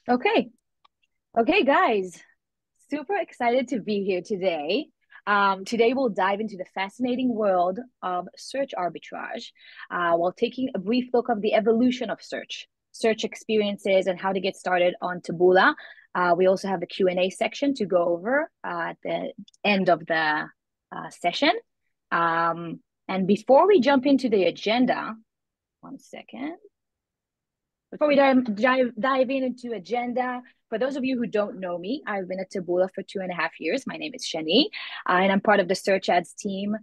Okay. Okay, guys. Super excited to be here today. Today, we'll dive into the fascinating world of search arbitrage while taking a brief look of the evolution of search experiences, and how to get started on Taboola. We also have a Q&A section to go over at the end of the session. And before we jump into the agenda, one second. Before we dive into agenda, for those of you who don't know me, I've been at Taboola for 2.5 years. My name is Shani, and I'm part of the search ads team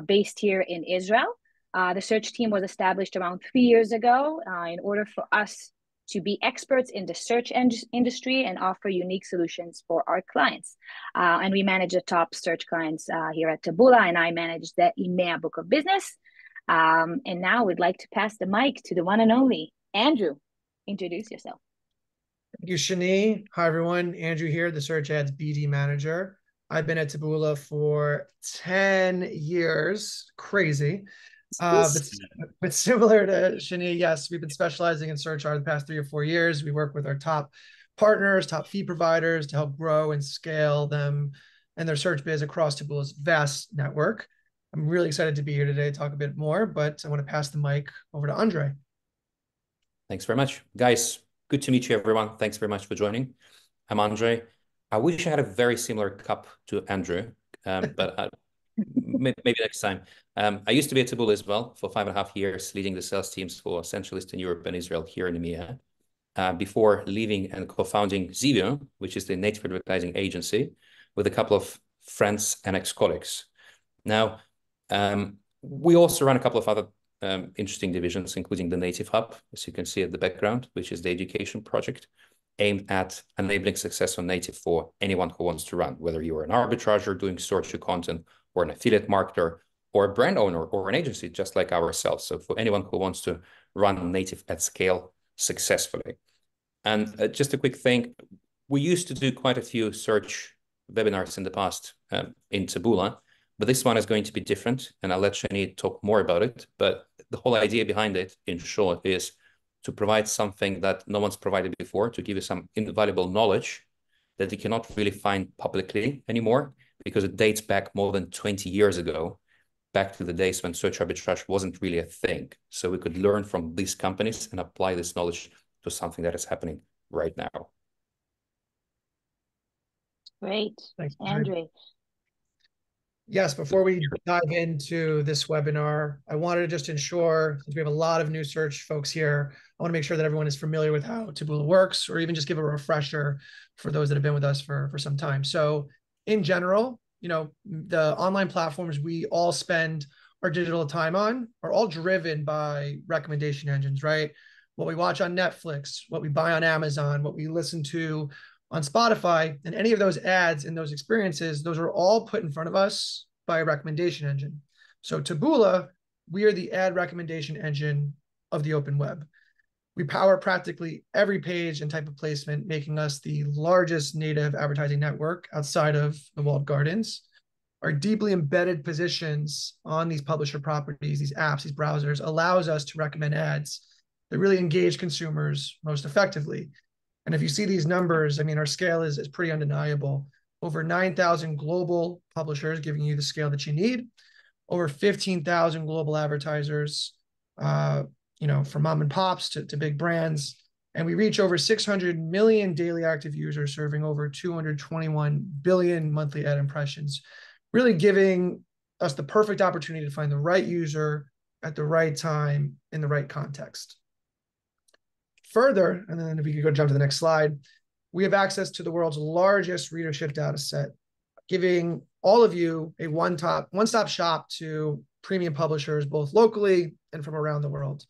based here in Israel. The search team was established around 3 years ago in order for us to be experts in the search industry and offer unique solutions for our clients. And we manage the top search clients here at Taboola, and I manage the EMEA book of business. And now we'd like to pass the mic to the one and only Andrew. Introduce yourself. Thank you, Shani. Hi, everyone. Andrew here, the Search Ads BD Manager. I've been at Taboola for 10 years. Crazy. But similar to Shani, yes, we've been specializing in search art the past 3 or 4 years. We work with our top partners, top fee providers to help grow and scale them and their search biz across Taboola's vast network. I'm really excited to be here today to talk a bit more, but I want to pass the mic over to Andrey. Thanks very much. Guys, good to meet you, everyone. Thanks very much for joining. I'm Andrey. I wish I had a very similar cup to Andrew, but maybe next time. I used to be at Taboola as well for 5.5 years, leading the sales teams for Central Eastern Europe and Israel here in EMEA, before leaving and co-founding Xevio, which is the native advertising agency, with a couple of friends and ex-colleagues. Now, we also run a couple of other interesting divisions, including the Native Hub, as you can see at the background, which is the education project aimed at enabling success on native for anyone who wants to run, whether you're an arbitrager doing search content, or an affiliate marketer, or a brand owner, or an agency just like ourselves. So for anyone who wants to run native at scale successfully. And just a quick thing, we used to do quite a few search webinars in the past in Taboola, but this one is going to be different, and I'll let Shani talk more about it. But the whole idea behind it, in short, is to provide something that no one's provided before, to give you some invaluable knowledge that you cannot really find publicly anymore, because it dates back more than 20 years ago, back to the days when search arbitrage wasn't really a thing. So we could learn from these companies and apply this knowledge to something that is happening right now. Great. Thanks, Andrew. Yes, before we dive into this webinar, I wanted to just ensure, since we have a lot of new search folks here, I want to make sure that everyone is familiar with how Taboola works, or even just give a refresher for those that have been with us for some time. So in general, the online platforms we all spend our digital time on are all driven by recommendation engines, right? What we watch on Netflix, what we buy on Amazon, what we listen to on Spotify, and any of those ads and those experiences, those are all put in front of us by a recommendation engine. So Taboola, we are the ad recommendation engine of the open web. We power practically every page and type of placement, making us the largest native advertising network outside of the walled gardens. Our deeply embedded positions on these publisher properties, these apps, these browsers, allows us to recommend ads that really engage consumers most effectively. And if you see these numbers, I mean, our scale is pretty undeniable. Over 9,000 global publishers giving you the scale that you need. Over 15,000 global advertisers, from mom and pops to big brands. And we reach over 600 million daily active users, serving over 221 billion monthly ad impressions, really giving us the perfect opportunity to find the right user at the right time in the right context. Further, and then if we could jump to the next slide, we have access to the world's largest readership data set, giving all of you a one-stop shop to premium publishers, both locally and from around the world.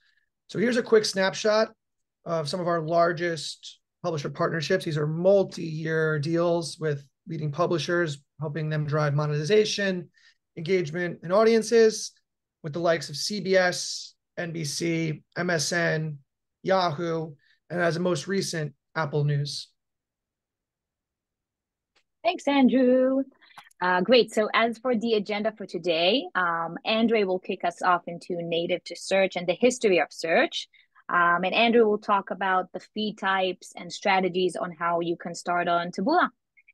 So here's a quick snapshot of some of our largest publisher partnerships. These are multi-year deals with leading publishers, helping them drive monetization, engagement, and audiences with the likes of CBS, NBC, MSN, Yahoo, and as a most recent, Apple News. Thanks, Andrew. Great. So as for the agenda for today, Andrey will kick us off into native to search and the history of search. And Andrew will talk about the feed types and strategies on how you can start on Taboola.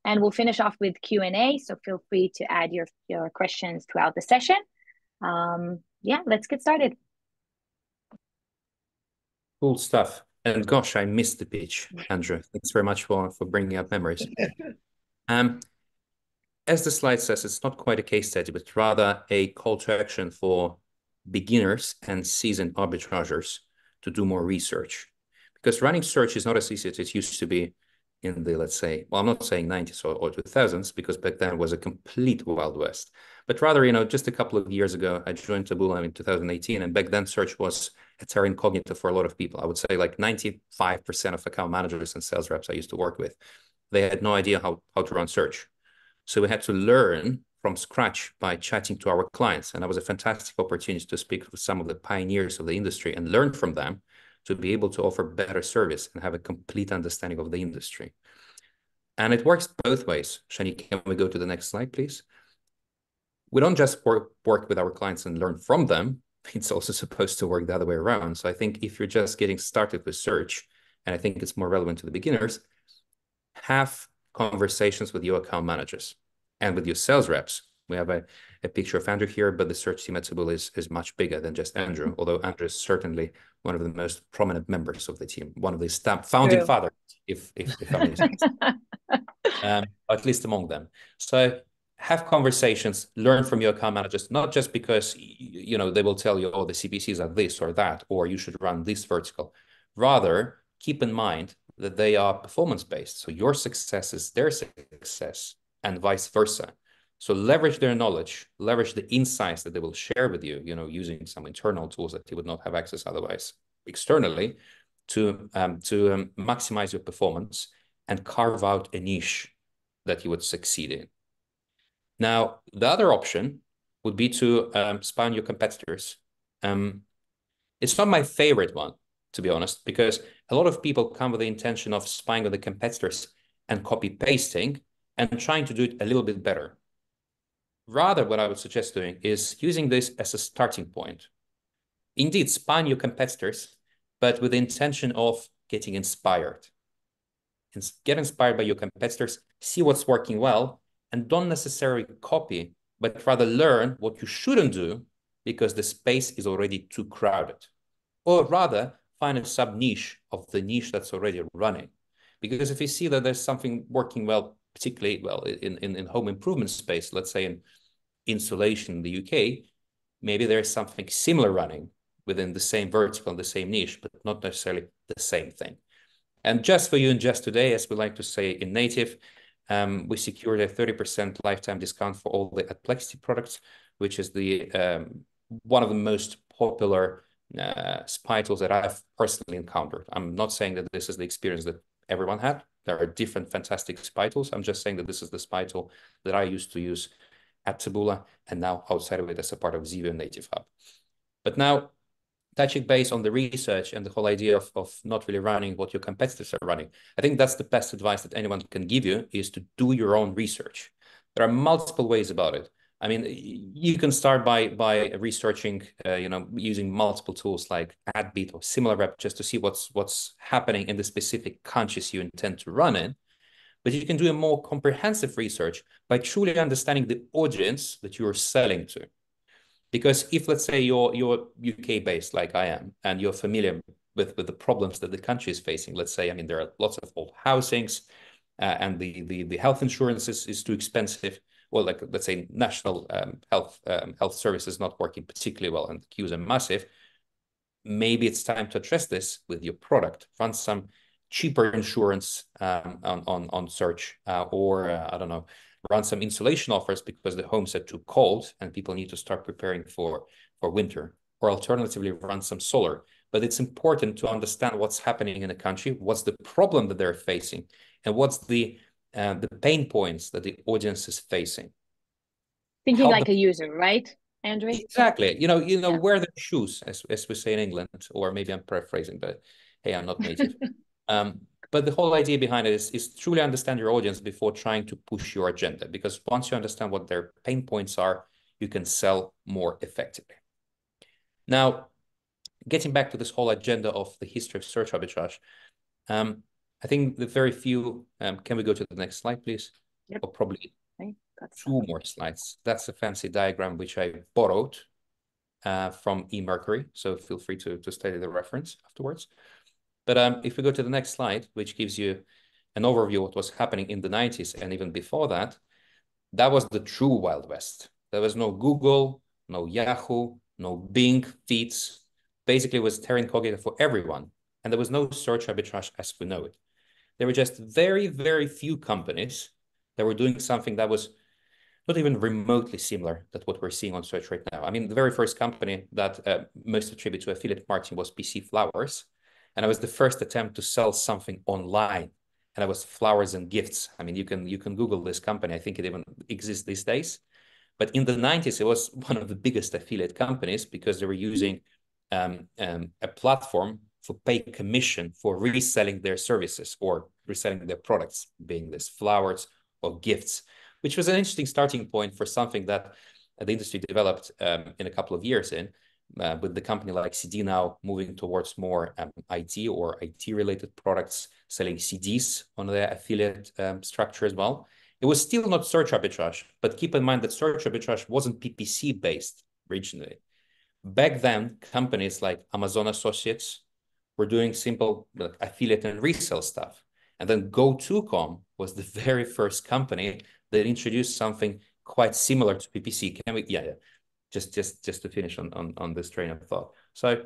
And we'll finish off with Q&A, so feel free to add your questions throughout the session. Yeah, let's get started. Cool stuff. And gosh, I missed the pitch, Andrew. Thanks very much for bringing up memories. As the slide says, it's not quite a case study, but rather a call to action for beginners and seasoned arbitrageurs to do more research. Because running search is not as easy as it used to be in the, let's say, well, I'm not saying 90s or 2000s, because back then it was a complete Wild West. But rather, just a couple of years ago, I joined Taboola in 2018, and back then search was a terra incognita for a lot of people. I would say like 95% of account managers and sales reps I used to work with, they had no idea how to run search. So we had to learn from scratch by chatting to our clients. And that was a fantastic opportunity to speak with some of the pioneers of the industry and learn from them to be able to offer better service and have a complete understanding of the industry. And it works both ways. Shani, can we go to the next slide, please? We don't just work with our clients and learn from them. It's also supposed to work the other way around. So I think if you're just getting started with search, and I think it's more relevant to the beginners, have conversations with your account managers and with your sales reps. We have a picture of Andrew here, but the search team at Taboola is much bigger than just Andrew, although Andrew is certainly one of the most prominent members of the team, one of the founding fathers, if I may say, at least among them. So have conversations, learn from your account managers, not just because they will tell you, oh, the CPCs are this or that, or you should run this vertical. Rather, keep in mind that they are performance-based. So your success is their success and vice versa. So leverage their knowledge, leverage the insights that they will share with you, using some internal tools that you would not have access otherwise externally to maximize your performance and carve out a niche that you would succeed in. Now, the other option would be to spy on your competitors. It's not my favorite one, to be honest, because a lot of people come with the intention of spying on the competitors and copy pasting and trying to do it a little bit better. Rather, what I would suggest doing is using this as a starting point. Indeed, spy on your competitors, but with the intention of getting inspired. Get inspired by your competitors, see what's working well, and don't necessarily copy, but rather learn what you shouldn't do because the space is already too crowded. Or rather, find a sub-niche of the niche that's already running. Because if you see that there's something working well, particularly well in home improvement space, let's say in insulation in the UK, maybe there's something similar running within the same vertical, the same niche, but not necessarily the same thing. And just for you and just today, as we like to say in native, we secured a 30% lifetime discount for all the Adplexity products, which is the one of the most popular spy tools that I've personally encountered. I'm not saying that this is the experience that everyone had. There are different fantastic spy tools. I'm just saying that this is the spy tool that I used to use at Taboola and now outside of it as a part of Xevio Native Hub. But now, touching base on the research and the whole idea of not really running what your competitors are running, I think that's the best advice that anyone can give you, is to do your own research. There are multiple ways about it. I mean, you can start by researching, using multiple tools like AdBeat or SimilarWeb just to see what's happening in the specific countries you intend to run in. But you can do a more comprehensive research by truly understanding the audience that you're selling to. Because if, let's say, you're UK-based like I am, and you're familiar with the problems that the country is facing, let's say, I mean, there are lots of old housings, and the health insurance is too expensive. Well, like, let's say, national health services not working particularly well, and the queues are massive. Maybe it's time to address this with your product. Run some cheaper insurance on search, or I don't know, run some insulation offers because the homes are too cold and people need to start preparing for winter, or alternatively run some solar. But it's important to understand what's happening in the country, what's the problem that they're facing, and what's the pain points that the audience is facing. Thinking like a user, right, Andrew? Exactly. Wear the shoes, as we say in England, or maybe I'm paraphrasing, but hey, I'm not native. But the whole idea behind it is truly understand your audience before trying to push your agenda, because once you understand what their pain points are, you can sell more effectively. Now, getting back to this whole agenda of the history of search arbitrage, I think the very few, can we go to the next slide, please? Yep. Or probably Okay, two more slides. That's a fancy diagram which I borrowed from eMercury, so feel free to study the reference afterwards. But if we go to the next slide, which gives you an overview of what was happening in the 90s and even before that, that was the true Wild West. There was no Google, no Yahoo, no Bing feeds. Basically, it was terra incognita for everyone. And there was no search arbitrage as we know it. There were just very, very few companies that were doing something that was not even remotely similar to what we're seeing on search right now. I mean, the very first company that most attribute to affiliate marketing was PC Flowers. And it was the first attempt to sell something online. And it was flowers and gifts. I mean, you can Google this company. I think it even exists these days. But in the 90s, it was one of the biggest affiliate companies because they were using a platform for pay commission for reselling their services or reselling their products, being this flowers or gifts, which was an interesting starting point for something that the industry developed in a couple of years with the company like CD now moving towards more IT or IT-related products, selling CDs on their affiliate structure as well. It was still not search arbitrage, but keep in mind that search arbitrage wasn't PPC-based originally. Back then, companies like Amazon Associates were doing simple affiliate and resale stuff. And then Go2com was the very first company that introduced something quite similar to PPC. Can we? Yeah. Just to finish on this train of thought. So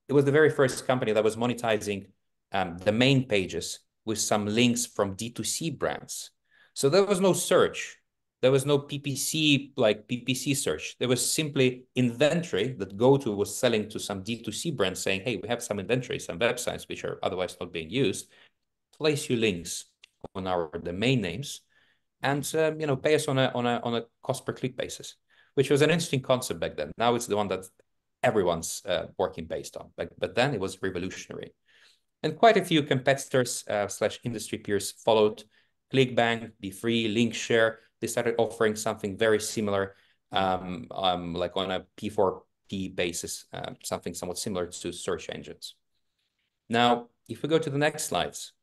it was the very first company that was monetizing the main pages with some links from D2C brands. So there was no search. There was no PPC, like PPC search. There was simply inventory that GoTo was selling to some D2C brands saying, hey, we have some inventory, some websites which are otherwise not being used. Place your links on our domain names and pay us on a cost per click basis, which was an interesting concept back then. Now it's the one that everyone's working based on. But then it was revolutionary. And quite a few competitors / industry peers followed. ClickBank, BeFree, LinkShare, they started offering something very similar, like on a P4P basis, something somewhat similar to search engines. Now, if we go to the next slides,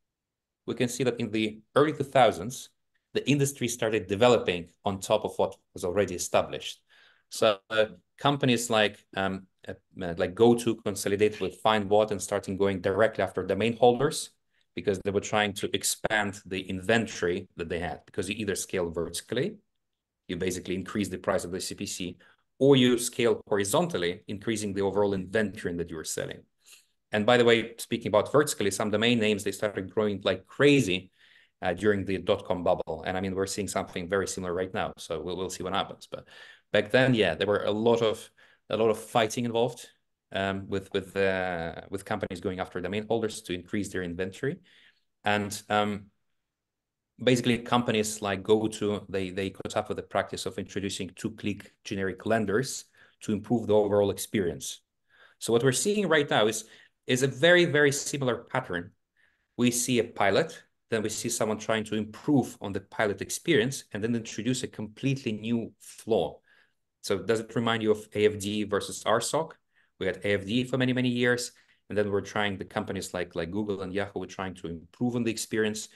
we can see that in the early 2000s, the industry started developing on top of what was already established. So companies like GoTo consolidated with FindWhat and starting going directly after domain holders because they were trying to expand the inventory that they had, because you either scale vertically, you basically increase the price of the CPC, or you scale horizontally, increasing the overall inventory that you were selling. And by the way, speaking about vertically, some domain names, they started growing like crazy during the .com bubble. And I mean, we're seeing something very similar right now. So we'll see what happens. But back then, yeah, there were a lot of fighting involved with companies going after domain holders to increase their inventory. And basically, companies like GoTo, they caught up with the practice of introducing two-click generic lenders to improve the overall experience. So what we're seeing right now is a very, very similar pattern. We see a pilot, then we see someone trying to improve on the pilot experience and then introduce a completely new flaw. So does it remind you of AFD versus RSOC? We had AFD for many, many years, and then we're trying, the companies like Google and Yahoo were trying to improve on the experience,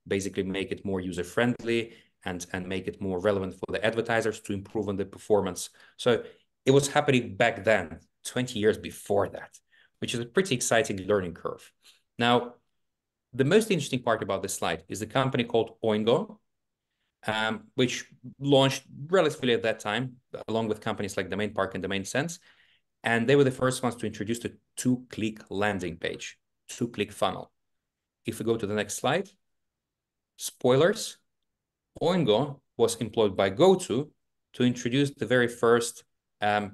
basically make it more user-friendly and make it more relevant for the advertisers to improve on the performance. So it was happening back then, 20 years before that, which is a pretty exciting learning curve. Now, the most interesting part about this slide is the company called Oingo, which launched relatively at that time, along with companies like Domain Park and Domain Sense. And they were the first ones to introduce the two-click landing page, two-click funnel. If we go to the next slide, spoilers, Oingo was employed by GoTo to introduce the very first AFD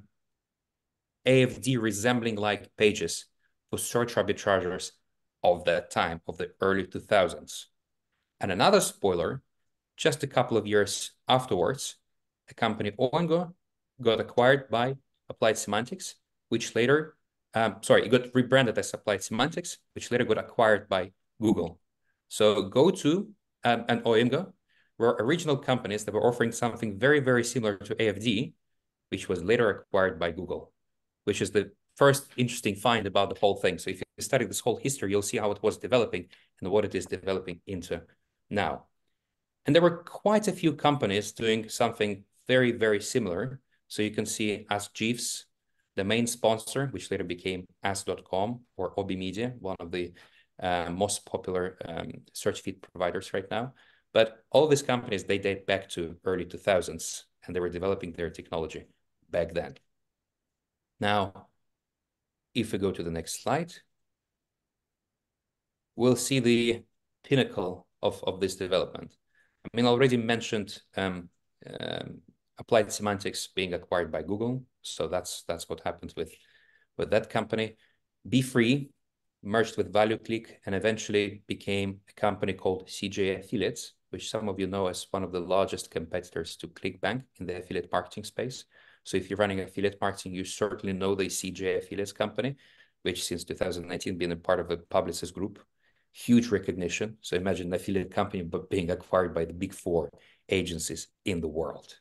resembling like pages for search arbitrageurs of that time, of the early 2000s. And another spoiler, just a couple of years afterwards, the company Oingo got acquired by Applied Semantics, which later, it got rebranded as Applied Semantics, which later got acquired by Google. So GoTo and Oingo were original companies that were offering something very, very similar to AFD, which was later acquired by Google, which is the first interesting find about the whole thing. So if you study this whole history, you'll see how it was developing and what it is developing into now. And there were quite a few companies doing something very, very similar. So you can see Ask Jeeves, the main sponsor, which later became Ask.com or Obi Media, one of the most popular search feed providers right now. But all these companies, they date back to early 2000s, and they were developing their technology back then. Now, if we go to the next slide, we'll see the pinnacle of this development. I mean, I already mentioned Applied Semantics being acquired by Google. So that's what happened with that company. BeFree merged with ValueClick and eventually became a company called CJ Affiliates, which some of you know as one of the largest competitors to ClickBank in the affiliate marketing space. So if you're running affiliate marketing, you certainly know the CJ Affiliates company, which since 2019 been a part of the Publicis group. Huge recognition. So imagine an affiliate company but being acquired by the big four agencies in the world.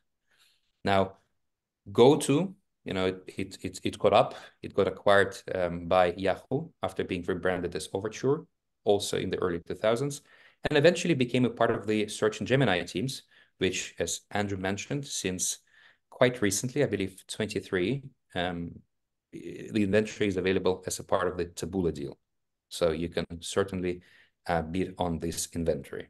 Now, GoTo, you know, it got up. It got acquired by Yahoo after being rebranded as Overture, also in the early 2000s, and eventually became a part of the Search and Gemini teams, which, as Andrew mentioned, since quite recently, I believe 23, the inventory is available as a part of the Taboola deal. So you can certainly bid on this inventory.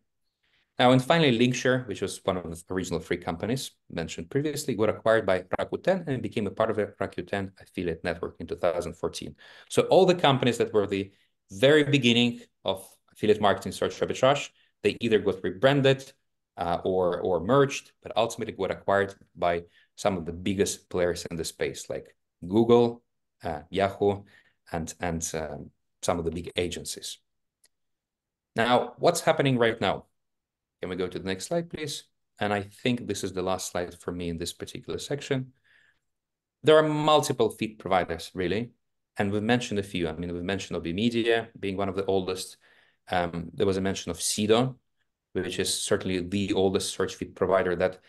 Now, and finally, Linkshare, which was one of the original three companies mentioned previously, got acquired by Rakuten and became a part of the Rakuten affiliate network in 2014. So all the companies that were the very beginning of affiliate marketing search arbitrage, they either got rebranded or merged, but ultimately got acquired by some of the biggest players in the space, like Google, Yahoo, and some of the big agencies. Now, what's happening right now? Can we go to the next slide, please? And I think this is the last slide for me in this particular section. There are multiple feed providers, really. And we've mentioned a few. I mean, we've mentioned Obi Media being one of the oldest. There was a mention of Sedo, which is certainly the oldest search feed provider that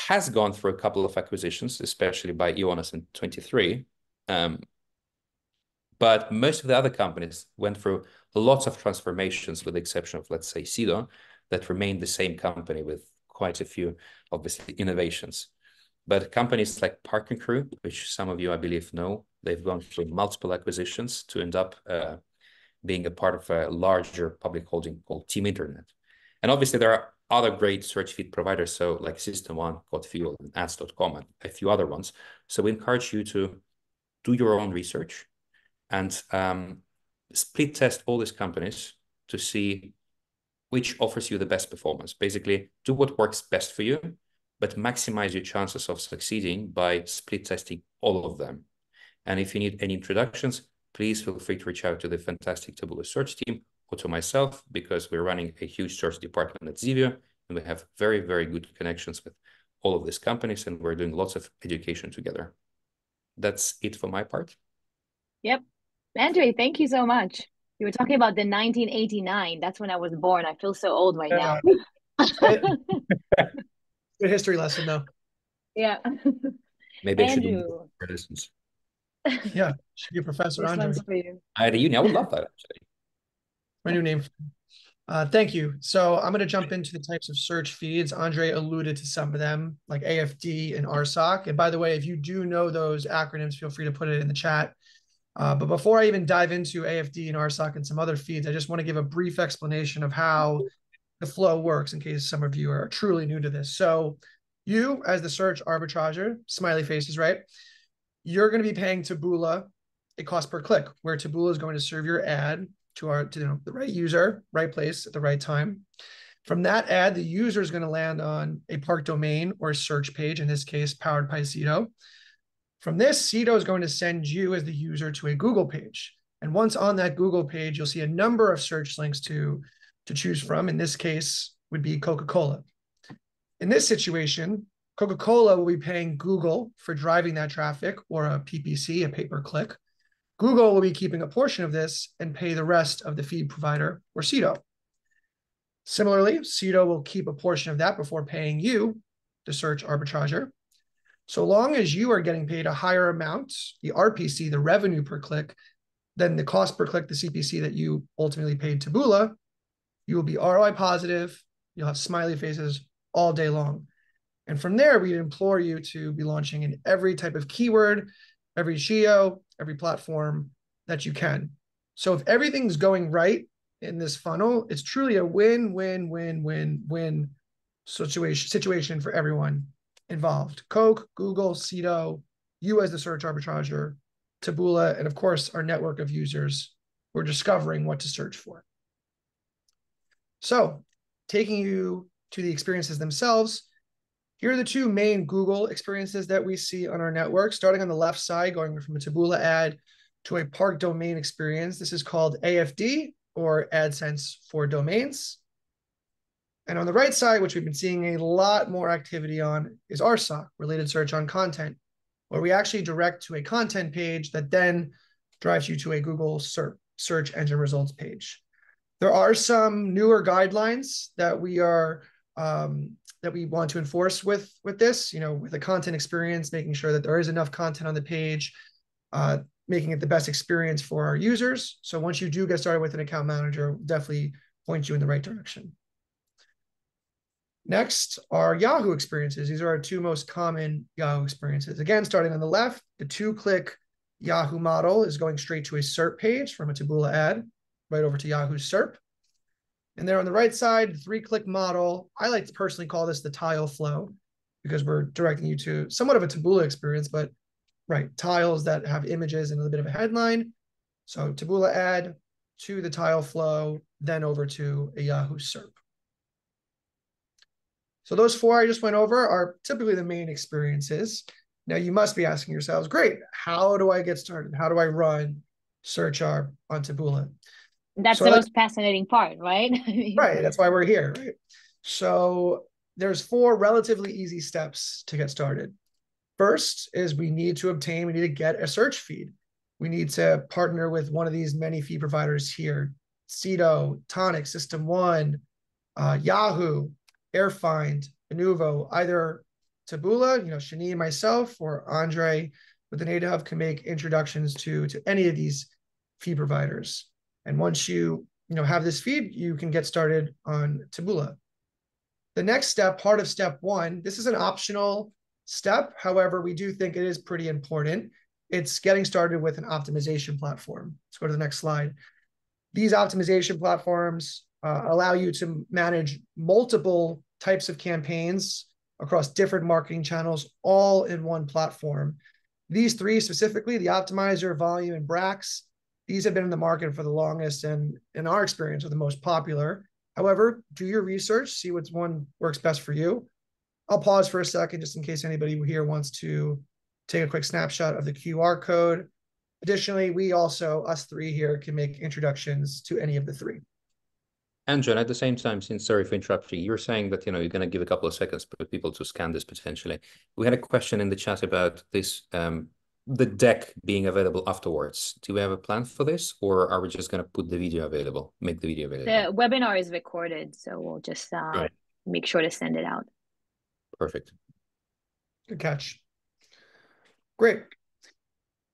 has gone through a couple of acquisitions, especially by Ioannis in 23. But most of the other companies went through lots of transformations, with the exception of, let's say, Sedo, that remained the same company with quite a few, obviously, innovations. But companies like Park and Crew, which some of you, I believe, know, they've gone through multiple acquisitions to end up being a part of a larger public holding called Team Internet. And obviously, there are other great search feed providers, so like System One, CodeFuel, and Ads.com, and a few other ones. So we encourage you to do your own research and split test all these companies to see which offers you the best performance. Basically, do what works best for you, but maximize your chances of succeeding by split testing all of them. And if you need any introductions, please feel free to reach out to the fantastic Taboola search team or to myself, because we're running a huge search department at Xevio, and we have very, very good connections with all of these companies, and we're doing lots of education together. That's it for my part. Yep. Andrey, thank you so much. You were talking about the 1989. That's when I was born. I feel so old right now. Good history lesson, though. Yeah. Maybe Andrew. I should do for lessons. Yeah, should be a Professor This Andrey. one's for you. At a uni, I would love that, actually. My new name. Thank you. So I'm going to jump into the types of search feeds. Andrey alluded to some of them, like AFD and RSOC. And by the way, if you do know those acronyms, feel free to put it in the chat. But before I even dive into AFD and RSOC and some other feeds, I just want to give a brief explanation of how the flow works in case some of you are truly new to this. So you, as the search arbitrager, smiley faces, right? You're going to be paying Taboola a cost per click, where Taboola is going to serve your ad to the right user, right place at the right time. From that ad, the user is going to land on a park domain or a search page, in this case, powered by Sedo. From this, Sedo is going to send you as the user to a Google page. And once on that Google page, you'll see a number of search links to choose from. In this case, would be Coca-Cola. In this situation, Coca-Cola will be paying Google for driving that traffic, or a PPC, a pay-per-click. Google will be keeping a portion of this and pay the rest of the feed provider, or Sedo. Similarly, Sedo will keep a portion of that before paying you, the search arbitrager. So long as you are getting paid a higher amount, the RPC, the revenue per click, than the cost per click, the CPC that you ultimately paid Taboola, you will be ROI positive. You'll have smiley faces all day long. And from there, we implore you to be launching in every type of keyword, every geo, every platform that you can. So if everything's going right in this funnel, it's truly a win-win-win-win-win situation for everyone involved. Coke, Google, Cedo, you as the search arbitrager, Taboola, and of course, our network of users who are discovering what to search for. So taking you to the experiences themselves, here are the two main Google experiences that we see on our network. Starting on the left side, going from a Taboola ad to a park domain experience. This is called AFD, or AdSense for Domains. And on the right side, which we've been seeing a lot more activity on, is RSOC, Related Search on Content, where we actually direct to a content page that then drives you to a Google search engine results page. There are some newer guidelines that we are that we want to enforce with this, with the content experience, making sure that there is enough content on the page, making it the best experience for our users. So once you do get started with an account manager, we'll definitely point you in the right direction. Next are Yahoo experiences. These are our two most common Yahoo experiences. Again, starting on the left, the 2-click Yahoo model is going straight to a SERP page from a Taboola ad, right over to Yahoo SERP. And there on the right side, the 3-click model, I like to personally call this the tile flow, because we're directing you to somewhat of a Taboola experience, but tiles that have images and a little bit of a headline. So Taboola ad to the tile flow, then over to a Yahoo SERP. So those 4 I just went over are typically the main experiences. Now you must be asking yourselves, great, how do I get started? How do I run search arb on Taboola? That's the most fascinating part, right? Right, that's why we're here, right? So there's 4 relatively easy steps to get started. First is we need to get a search feed. We need to partner with one of these many feed providers here: Cedo, Tonic, System 1, Yahoo, AirFind, Inuvo. Either Taboola, Shani and myself, or Andrey with the Native Hub can make introductions to any of these feed providers. And once you have this feed, you can get started on Taboola. The next step, part of step 1, this is an optional step. However, we do think it is pretty important. It's getting started with an optimization platform. Let's go to the next slide. These optimization platforms allow you to manage multiple types of campaigns across different marketing channels, all in one platform. These 3 specifically, the Optimizer, Volume, and Brax, these have been in the market for the longest, and in our experience are the most popular. However, do your research, see which one works best for you. I'll pause for a second just in case anybody here wants to take a quick snapshot of the QR code. Additionally, we also, us 3 here, can make introductions to any of the 3. Andrew, and at the same time, sorry for interrupting, you were saying that you're going to give a couple of seconds for people to scan this potentially. We had a question in the chat about this, the deck being available afterwards. Do we have a plan for this, or are we just going to put the video available, make the video available? The webinar is recorded, so we'll just make sure to send it out. Perfect. Good catch. Great.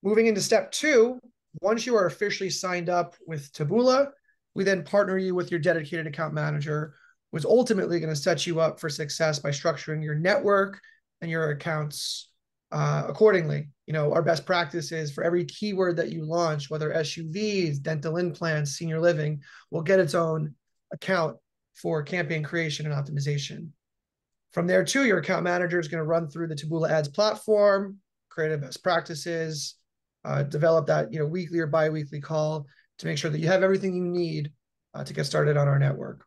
Moving into step 2, once you are officially signed up with Taboola, we then partner you with your dedicated account manager, who is ultimately going to set you up for success by structuring your network and your accounts accordingly. Our best practice is for every keyword that you launch, whether SUVs, dental implants, senior living, will get its own account for campaign creation and optimization. From there, too, your account manager is going to run through the Taboola Ads platform, create best practices, develop that weekly or bi-weekly call to make sure that you have everything you need to get started on our network.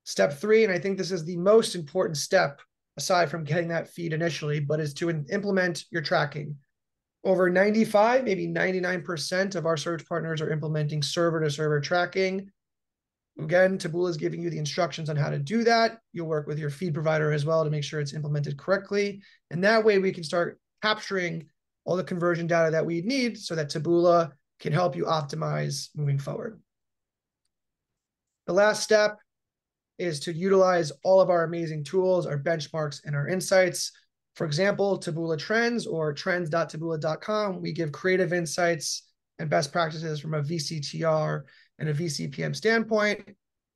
Step 3, and I think this is the most important step aside from getting that feed initially, but is to implement your tracking. Over 95, maybe 99% of our search partners are implementing server-to-server tracking. Again, Taboola is giving you the instructions on how to do that. You'll work with your feed provider as well to make sure it's implemented correctly. And that way we can start capturing all the conversion data that we need so that Taboola can help you optimize moving forward. The last step is to utilize all of our amazing tools, our benchmarks, and our insights For example, Taboola Trends or trends.taboola.com, we give creative insights and best practices from a VCTR and a VCPM standpoint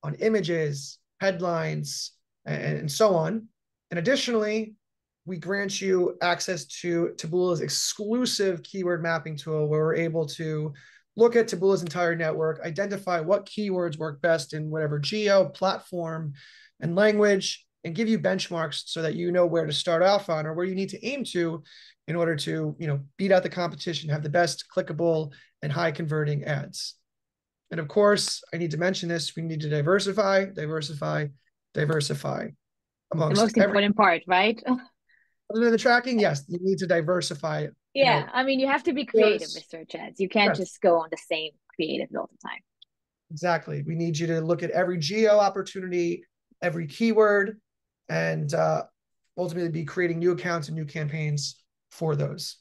on images, headlines, and so on. And additionally, we grant you access to Taboola's exclusive keyword mapping tool, where we're able to look at Taboola's entire network, identify what keywords work best in whatever geo, platform, and language, and give you benchmarks so that you know where to start off on or where you need to aim to in order to, beat out the competition, have the best clickable and high converting ads. And of course, I need to mention this, we need to diversify The amongst most important part, right? other than the tracking. Yes, you need to diversify. Yeah, I mean, you have to be creative with Yes, search ads. You can't just go on the same creative all the time. exactly. We need you to look at every geo opportunity, every keyword, and ultimately be creating new accounts and new campaigns for those.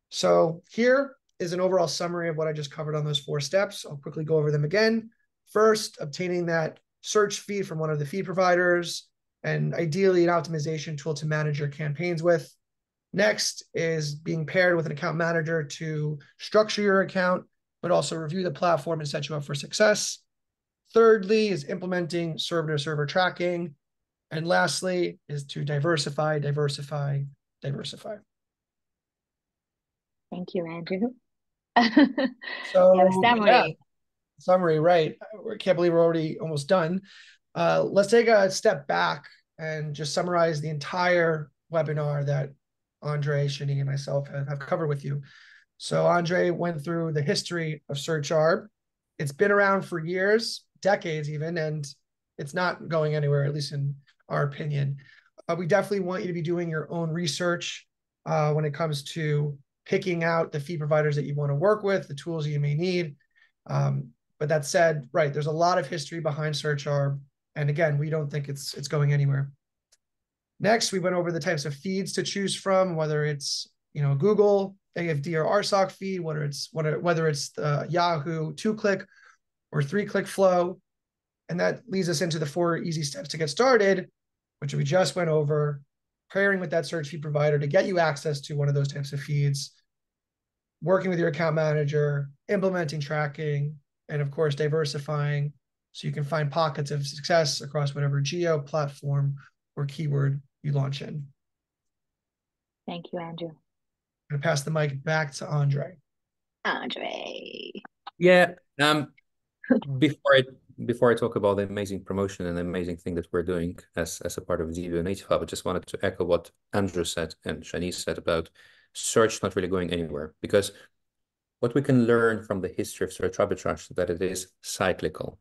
So here is an overall summary of what I just covered on those 4 steps. I'll quickly go over them again. First, obtaining that search feed from one of the feed providers, and ideally an optimization tool to manage your campaigns with. Next is being paired with an account manager to structure your account, but also review the platform and set you up for success. Thirdly is implementing server-to-server tracking. And lastly is to diversify. Thank you, Andrew. So Summary. Summary, right. I can't believe we're already almost done. Let's take a step back and just summarize the entire webinar that Andrey, Shani, and myself have covered with you. So Andrey went through the history of Search Arb. It's been around for years, decades even, and it's not going anywhere, at least in our opinion. We definitely want you to be doing your own research when it comes to picking out the feed providers that you want to work with, the tools you may need. But that said, right, there's a lot of history behind Search Arb. And again, we don't think it's going anywhere. Next, we went over the types of feeds to choose from, whether it's Google, AFD or RSOC feed, whether it's the Yahoo 2-click or 3-click flow. And that leads us into the 4 easy steps to get started, which we just went over, pairing with that search feed provider to get you access to one of those types of feeds, working with your account manager, implementing tracking, and of course, diversifying so you can find pockets of success across whatever geo, platform, or keyword you launch in. Thank you, Andrew. I'm going to pass the mic back to Andrey. Yeah. Before I talk about the amazing promotion and the amazing thing that we're doing as a part of Xevio Native Hub, I just wanted to echo what Andrew said and Shanice said about search not really going anywhere, because what we can learn from the history of search arbitrage is that it is cyclical.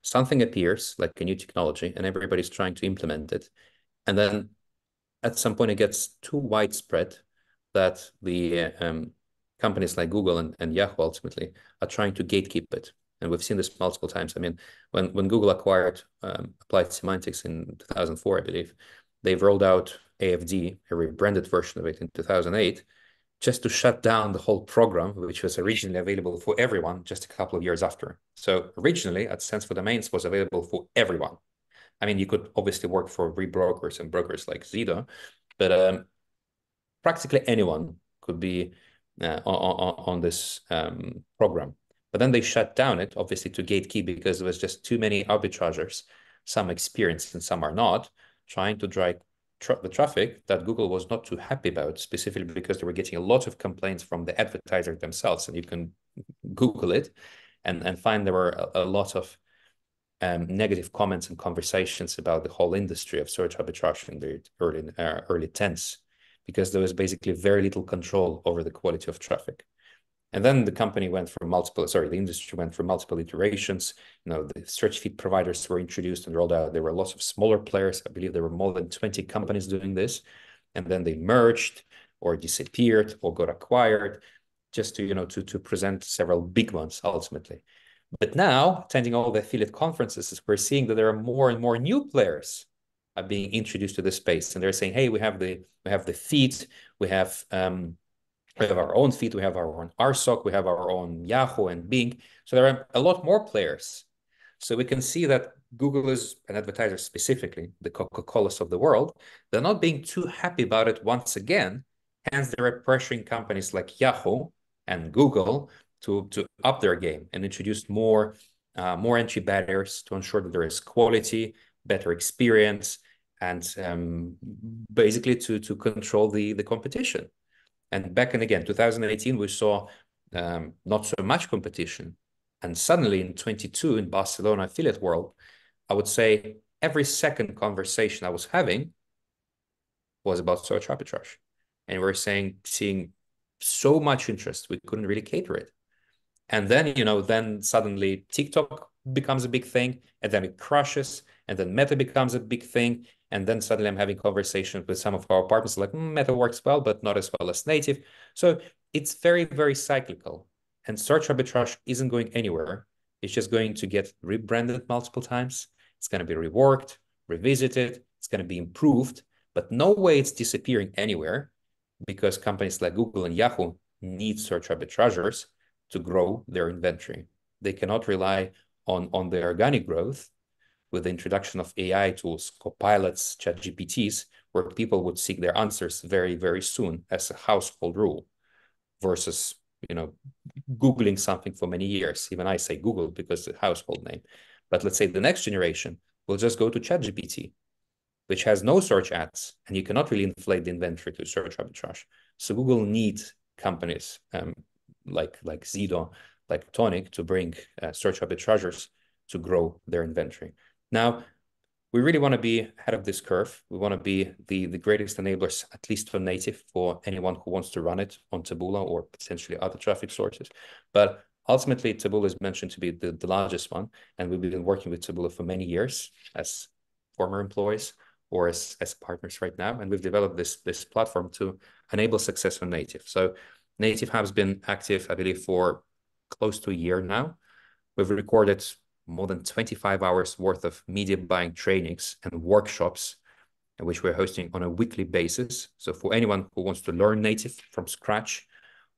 Something appears like a new technology and everybody's trying to implement it. And then at some point it gets too widespread that the companies like Google and Yahoo ultimately are trying to gatekeep it. And we've seen this multiple times. I mean, when Google acquired Applied Semantics in 2004, I believe, they've rolled out AFD, a rebranded version of it in 2008, just to shut down the whole program, which was originally available for everyone just a couple of years after. So originally, AdSense for Domains was available for everyone. I mean, you could obviously work for rebrokers and brokers like Xevio, but practically anyone could be on this program. But then they shut down it, obviously, to gatekeep because there was just too many arbitragers, some experienced and some are not, trying to drive the traffic that Google was not too happy about, specifically because they were getting a lot of complaints from the advertisers themselves. And you can Google it and find there were a lot of negative comments and conversations about the whole industry of search arbitrage in the early 10s, because there was basically very little control over the quality of traffic. And then the industry went through multiple iterations. The search feed providers were introduced and rolled out. There were lots of smaller players. I believe there were more than 20 companies doing this. And then they merged or disappeared or got acquired just to present several big ones ultimately. But now, attending all the affiliate conferences, we're seeing that there are more and more new players are being introduced to this space. And they're saying, hey, we have the feed, we have our own feed, we have our own RSOC, we have our own Yahoo and Bing. So there are a lot more players. So we can see that Google is an advertiser specifically, the Coca-Colas of the world, they're not being too happy about it once again. Hence, they're pressuring companies like Yahoo and Google to up their game and introduce more entry barriers to ensure that there is quality, better experience, and basically to control the competition. And back in, again, 2018, we saw not so much competition. And suddenly in 22, in Barcelona affiliate world, I would say every second conversation I was having was about search arbitrage. And we're seeing so much interest, we couldn't really cater it. And then, then suddenly TikTok becomes a big thing, and then it crashes, and then Meta becomes a big thing. And then suddenly I'm having conversations with some of our partners like, Meta works well, but not as well as native. So it's very, very cyclical. And search arbitrage isn't going anywhere. It's just going to get rebranded multiple times. It's going to be reworked, revisited. It's going to be improved, but no way it's disappearing anywhere, because companies like Google and Yahoo need search arbitrageurs to grow their inventory. They cannot rely on their organic growth with the introduction of AI tools, copilots, ChatGPTs, where people would seek their answers very, very soon as a household rule, versus Googling something for many years. Even I say Google because it's a household name. But let's say the next generation will just go to ChatGPT, which has no search ads, and you cannot really inflate the inventory to search arbitrage. So Google needs companies like Xevio, like Tonic, to bring search arbitrageurs to grow their inventory. Now, we really want to be ahead of this curve. We want to be the greatest enablers, at least for native, for anyone who wants to run it on Taboola or potentially other traffic sources. But ultimately, Taboola is mentioned to be the largest one, and we've been working with Taboola for many years as former employees or as partners right now. And we've developed this platform to enable success on native. So Native Hub's been active, I believe, for close to a year now. We've recorded more than 25 hours worth of media buying trainings and workshops, which we're hosting on a weekly basis. So for anyone who wants to learn native from scratch,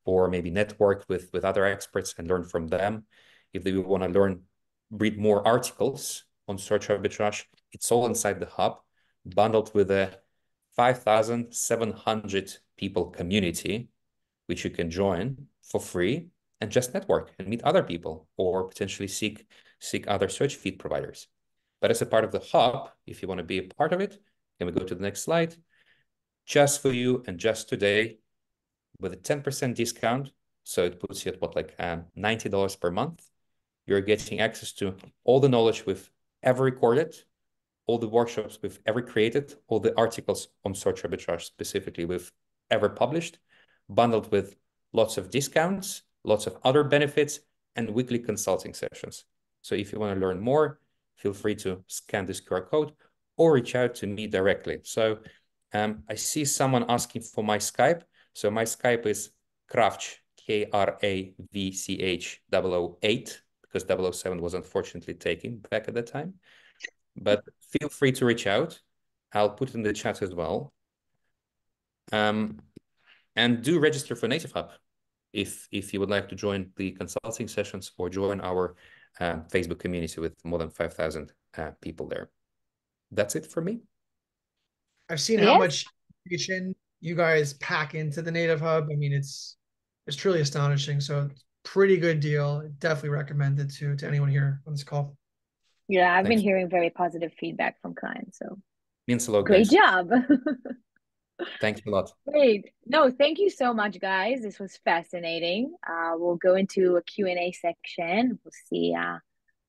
or maybe network with other experts and learn from them, if they want to read more articles on search arbitrage, it's all inside the hub, bundled with a 5,700 people community, which you can join for free and just network and meet other people, or potentially seek other search feed providers. But as a part of the hub, if you want to be a part of it, can we go to the next slide? Just for you and just today, with a 10% discount, so it puts you at what, like $90 per month, you're getting access to all the knowledge we've ever recorded, all the workshops we've ever created, all the articles on search arbitrage specifically we've ever published, bundled with lots of discounts, lots of other benefits, and weekly consulting sessions. So if you want to learn more, feel free to scan this QR code or reach out to me directly. So I see someone asking for my Skype. So my Skype is Kravch, Kravch 008, because 007 was unfortunately taken back at the time. But feel free to reach out. I'll put it in the chat as well. And do register for Native Hub if you would like to join the consulting sessions or join our Facebook community with more than 5,000 people there. That's it for me. I've seen how much information you guys pack into the Native Hub. I mean, it's truly astonishing. So pretty good deal. Definitely recommend it to anyone here on this call. Yeah, I've been hearing very positive feedback from clients. So means a lot, great guys. job. Thanks a lot. Great. No, thank you so much, guys. This was fascinating. We'll go into a Q&A section. We'll see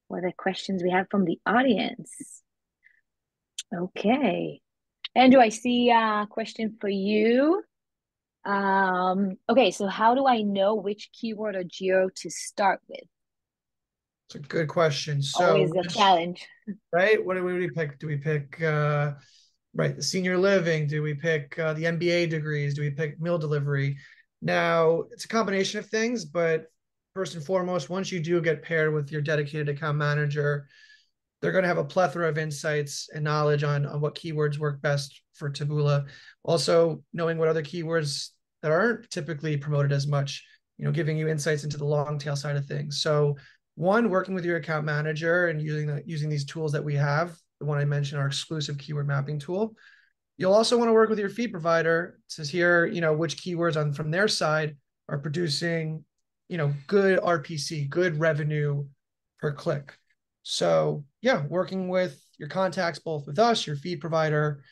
what are the questions we have from the audience. Okay. Andrew, I see a question for you. Okay, so how do I know which keyword or geo to start with? It's a good question. So always a challenge. Right? What do we pick? Do we pick the senior living? Do we pick the MBA degrees? Do we pick meal delivery? Now, it's a combination of things, but first and foremost, once you do get paired with your dedicated account manager, they're going to have a plethora of insights and knowledge on what keywords work best for Taboola. Also, knowing what other keywords that aren't typically promoted as much, giving you insights into the long tail side of things. So One, working with your account manager and using these tools that we have. The one I mentioned, our exclusive keyword mapping tool. You'll also want to work with your feed provider to hear, which keywords from their side are producing, good RPC, good revenue per click. So yeah, working with your contacts, both with us, your feed provider,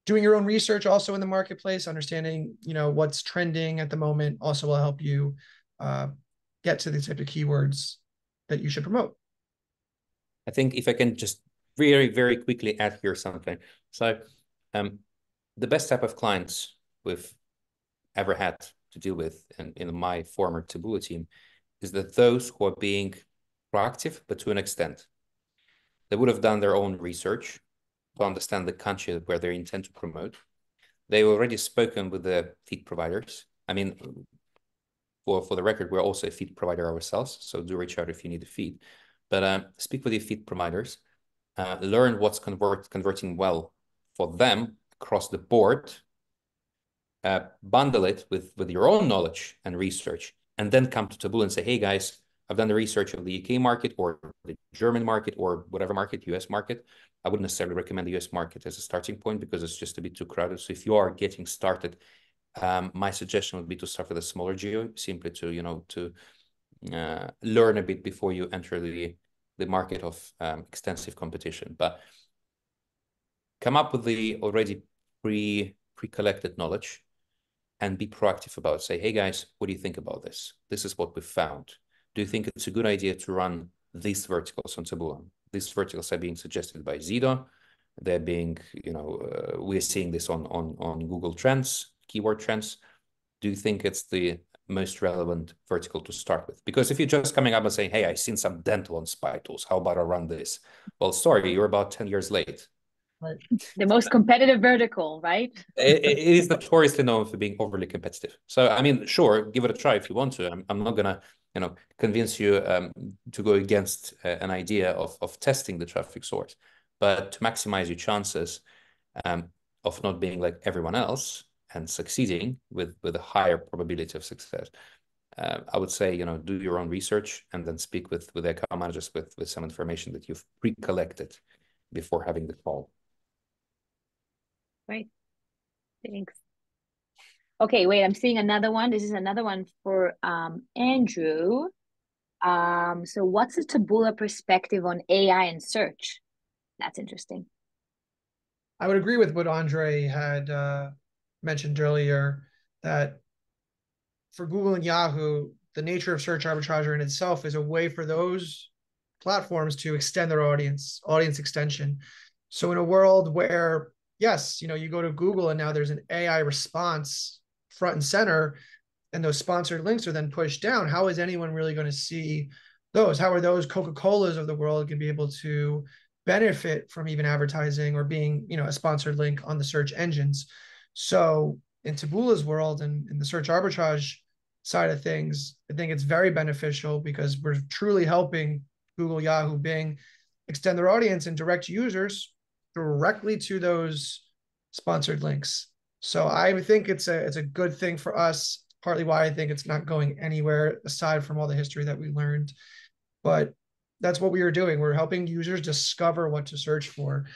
doing your own research also in the marketplace, understanding, what's trending at the moment also will help you get to the type of keywords that you should promote. I think if I can just very, very quickly add here something. So the best type of clients we've ever had to deal with in my former Taboola team is that those who are being proactive, but to an extent. They would have done their own research to understand the country where they intend to promote. They've already spoken with the feed providers. I mean, for the record, we're also a feed provider ourselves, so do reach out if you need a feed. But speak with your feed providers, learn what's converting well for them across the board, bundle it with your own knowledge and research, and then come to Taboola and say, hey guys, I've done the research of the UK market or the German market or whatever market, US market. I wouldn't necessarily recommend the US market as a starting point because it's just a bit too crowded. So if you are getting started, my suggestion would be to start with a smaller geo, simply to learn a bit before you enter the market of extensive competition. But come up with the already pre-collected knowledge and be proactive about it. Say, hey guys, what do you think about this? This is what we found. Do you think it's a good idea to run these verticals on Taboola? These verticals are being suggested by Xevio. They're being, we're seeing this on Google Trends, keyword trends. Do you think it's the most relevant vertical to start with? Because if you're just coming up and saying, hey, I've seen some dental on Spy Tools, how about I run this? Well, sorry, you're about 10 years late. Right. The most competitive vertical, right? It is notoriously known for being overly competitive. So, I mean, sure, give it a try if you want to. I'm not gonna, convince you to go against an idea of testing the traffic source, but to maximize your chances of not being like everyone else and succeeding with a higher probability of success. I would say, do your own research and then speak with the account managers with some information that you've pre-collected before having the call. Right. Thanks. Okay, wait, I'm seeing another one. This is another one for Andrew. So what's the Taboola perspective on AI and search? That's interesting. I would agree with what Andrey had mentioned earlier, that for Google and Yahoo, the nature of search arbitrage in itself is a way for those platforms to extend their audience extension. So in a world where, yes, you go to Google and now there's an AI response front and center, and those sponsored links are then pushed down, how is anyone really going to see those? How are those Coca-Colas of the world going to be able to benefit from even advertising or being, a sponsored link on the search engines? So in Taboola's world and in the search arbitrage side of things, I think it's very beneficial because we're truly helping Google, Yahoo, Bing extend their audience and direct users directly to those sponsored links. So I think it's a good thing for us, partly why I think it's not going anywhere aside from all the history that we learned. But that's what we are doing. We're helping users discover what to search for,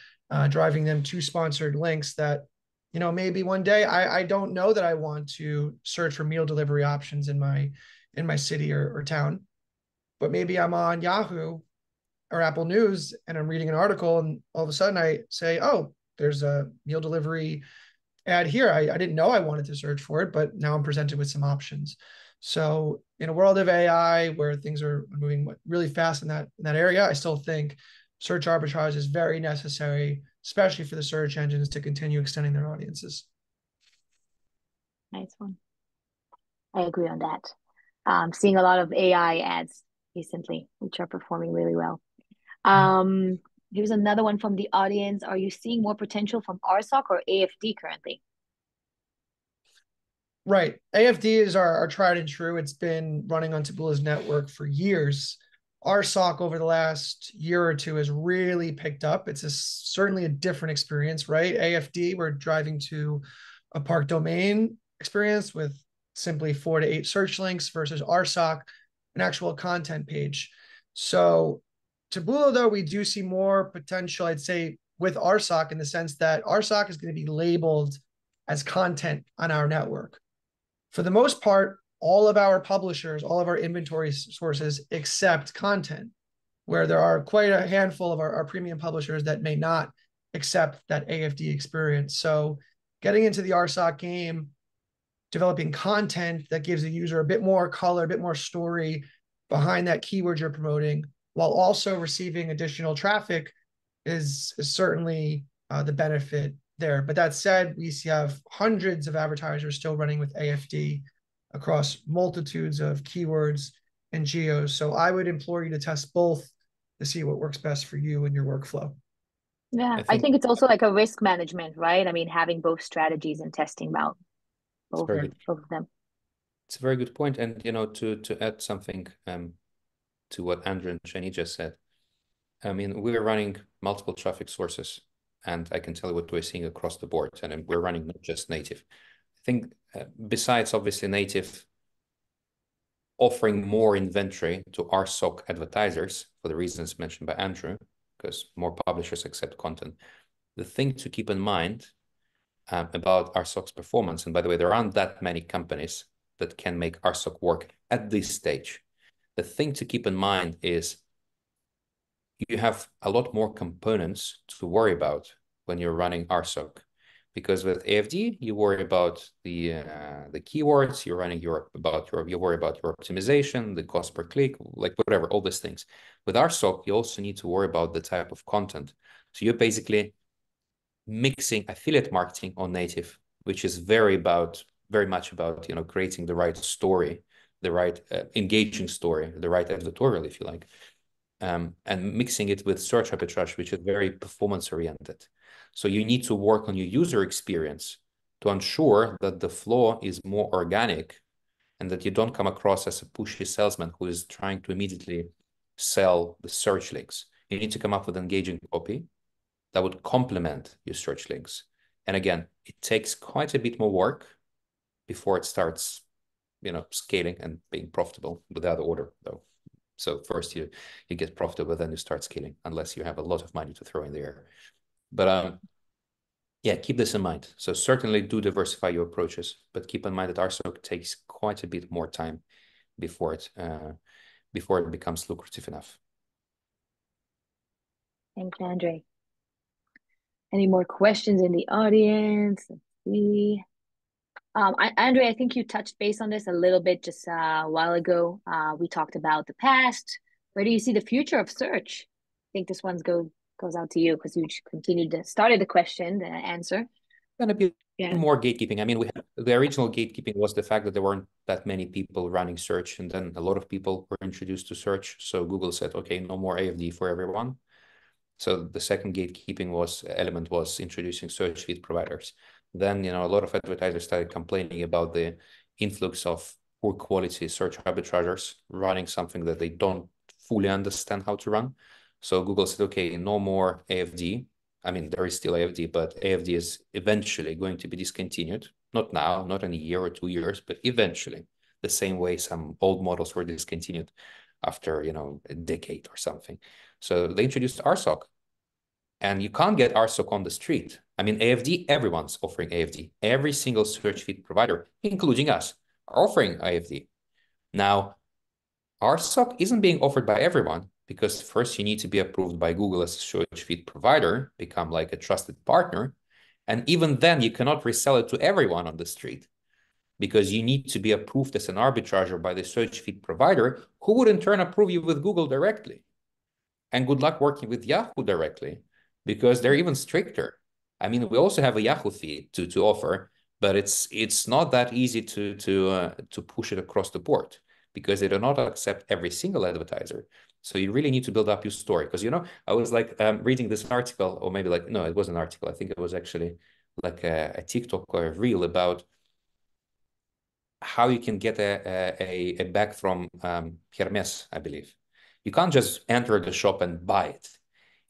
driving them to sponsored links that, maybe one day I don't know that I want to search for meal delivery options in my city or town, but maybe I'm on Yahoo or Apple News and I'm reading an article and all of a sudden I say, oh, there's a meal delivery ad here. I didn't know I wanted to search for it, but now I'm presented with some options. So in a world of AI where things are moving really fast in that area, I still think search arbitrage is very necessary, especially for the search engines to continue extending their audiences. Nice one. I agree on that. Seeing a lot of AI ads recently, which are performing really well. Here's another one from the audience. Are you seeing more potential from RSOC or AFD currently? Right. AFD is our tried and true. It's been running on Taboola's network for years. RSOC over the last year or two has really picked up. It's certainly a different experience, right? AFD, we're driving to a park domain experience with simply 4 to 8 search links versus RSOC, an actual content page. So Taboola, though, we do see more potential, I'd say, with RSOC in the sense that RSOC is going to be labeled as content on our network. For the most part, all of our publishers, all of our inventory sources accept content, where there are quite a handful of our premium publishers that may not accept that AFD experience. So getting into the RSOC game, developing content that gives the user a bit more color, a bit more story behind that keyword you're promoting, while also receiving additional traffic is certainly the benefit there. But that said, we have hundreds of advertisers still running with AFD across multitudes of keywords and geos. So I would implore you to test both to see what works best for you and your workflow. Yeah, I I think think it's also like a risk management, right? I mean, having both strategies and testing them out, it's both very good. both of them. It's a very good point. And to add something to what Andrew and Jenny just said, I mean, we're running multiple traffic sources, and I can tell you what we're seeing across the board. And we're running not just native. I think besides obviously native offering more inventory to RSOC advertisers for the reasons mentioned by Andrew, because more publishers accept content. The thing to keep in mind about RSOC's performance, and by the way, there aren't that many companies that can make RSOC work at this stage. The thing to keep in mind is you have a lot more components to worry about when you're running RSOC. Because with AFD, you worry about the keywords, you worry about your optimization, the cost per click, like whatever, all these things. With RSOC, you also need to worry about the type of content. So you're basically mixing affiliate marketing on native, which is very much about creating the right story, the right engaging story, the right advertorial, if you like, and mixing it with search arbitrage, which is very performance oriented. So you need to work on your user experience to ensure that the flow is more organic and that you don't come across as a pushy salesman who is trying to immediately sell the search links. You need to come up with engaging copy that would complement your search links. And again, it takes quite a bit more work before it starts, scaling and being profitable without order, though. So first you get profitable, then you start scaling, unless you have a lot of money to throw in the air. But yeah, keep this in mind. So certainly do diversify your approaches, but keep in mind that RSOC takes quite a bit more time before it becomes lucrative enough. Thanks, Andre. Any more questions in the audience? Let's see. Andre, I think you touched base on this a little bit just a while ago. We talked about the past. Where do you see the future of search? I think this one's goes out to you because you started the question, the answer. Going to be Yeah. more gatekeeping. I mean, the original gatekeeping was the fact that there weren't that many people running search, and then a lot of people were introduced to search. So Google said, okay, no more AFD for everyone. So the second gatekeeping element was introducing search feed providers. Then, a lot of advertisers started complaining about the influx of poor quality search arbitragers running something that they don't fully understand how to run. So Google said, okay, no more AFD. I mean, there is still AFD, but AFD is eventually going to be discontinued. Not now, not in a year or 2 years, but eventually, the same way some old models were discontinued after, a decade or something. So they introduced RSOC, and you can't get RSOC on the street. I mean, AFD, everyone's offering AFD. Every single search feed provider, including us, are offering AFD. Now, RSOC isn't being offered by everyone because first you need to be approved by Google as a search feed provider, become like a trusted partner. And even then, you cannot resell it to everyone on the street because you need to be approved as an arbitrager by the search feed provider, who would in turn approve you with Google directly. And good luck working with Yahoo directly because they're even stricter. I mean, we also have a Yahoo feed to offer, but it's not that easy to push it across the board because they do not accept every single advertiser. So you really need to build up your story. Because, I was like reading this article, or maybe like, no, it was an article. I think it was actually like a TikTok or a reel about how you can get a bag from Hermes, I believe. You can't just enter the shop and buy it.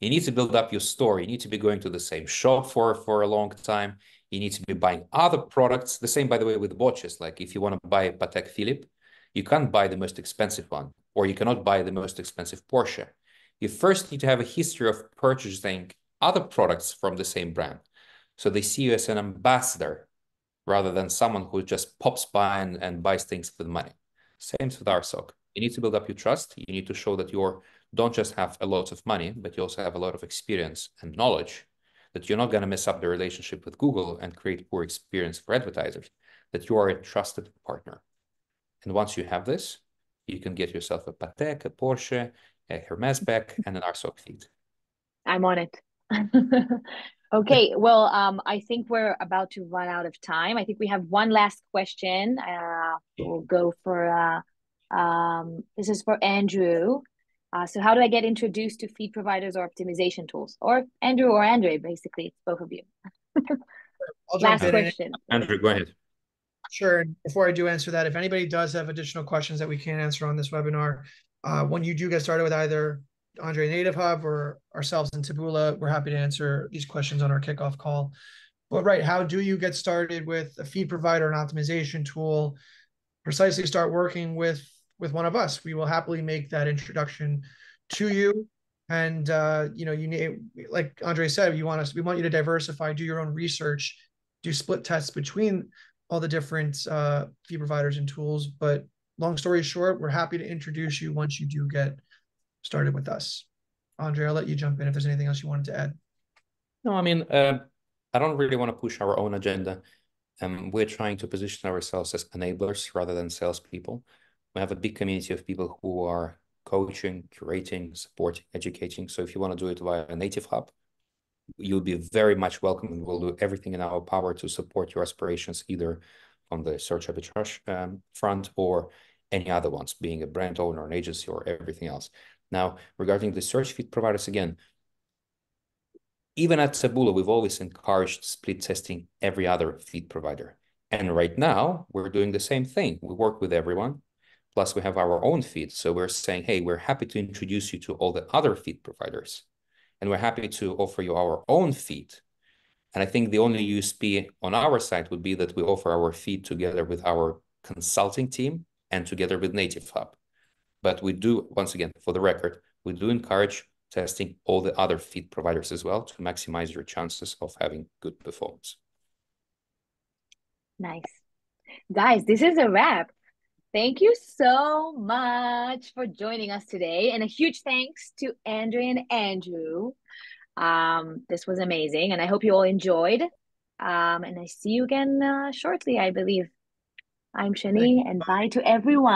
You need to build up your store. You need to be going to the same shop for a long time. You need to be buying other products. The same, by the way, with watches. Like if you want to buy a Patek Philippe, You can't buy the most expensive one, or you cannot buy the most expensive Porsche. You first need to have a history of purchasing other products from the same brand. So they see you as an ambassador rather than someone who just pops by and buys things with money. Same with RSOC. You need to build up your trust. You need to show that you don't just have a lot of money, but you also have a lot of experience and knowledge, that you're not going to mess up the relationship with Google and create poor experience for advertisers, that you are a trusted partner. And once you have this, you can get yourself a Patek, a Porsche, a Hermes bag, and an RSOC feed. I'm on it. Okay, well, I think we're about to run out of time. I think we have one last question. We'll go for this is for Andrew. So how do I get introduced to feed providers or optimization tools? Or Andrew or Andre, basically, it's both of you. I'll jump Last in. question. Andrew, go ahead. Sure. Before I do answer that, if anybody does have additional questions that we can't answer on this webinar, when you do get started with either Andrey Native Hub or ourselves in Taboola, we're happy to answer these questions on our kickoff call. But right, how do you get started with a feed provider and optimization tool? Precisely start working with one of us. We will happily make that introduction to you. And you know, you need, like Andre said, we want you to diversify, do your own research, do split tests between all the different feed providers and tools. But long story short, we're happy to introduce you once you do get started with us. Andre, I'll let you jump in if there's anything else you wanted to add. No, I mean, I don't really want to push our own agenda. We're trying to position ourselves as enablers rather than salespeople. We have a big community of people who are coaching, curating, supporting, educating. So if you want to do it via a native hub, you'll be very much welcome, and we'll do everything in our power to support your aspirations, either on the search arbitrage front or any other ones, being a brand owner, an agency, or everything else. Now, regarding the search feed providers, again, even at Taboola, we've always encouraged split testing every other feed provider. And right now, we're doing the same thing. We work with everyone. Plus, we have our own feed. So we're saying, hey, we're happy to introduce you to all the other feed providers. And we're happy to offer you our own feed. And I think the only USP on our side would be that we offer our feed together with our consulting team and together with Native Hub. But we do, once again, for the record, we do encourage testing all the other feed providers as well to maximize your chances of having good performance. Nice. Guys, this is a wrap. Thank you so much for joining us today. And a huge thanks to Andrey and Andrew. This was amazing, and I hope you all enjoyed. And I see you again shortly, I believe. I'm Shani, and bye to everyone.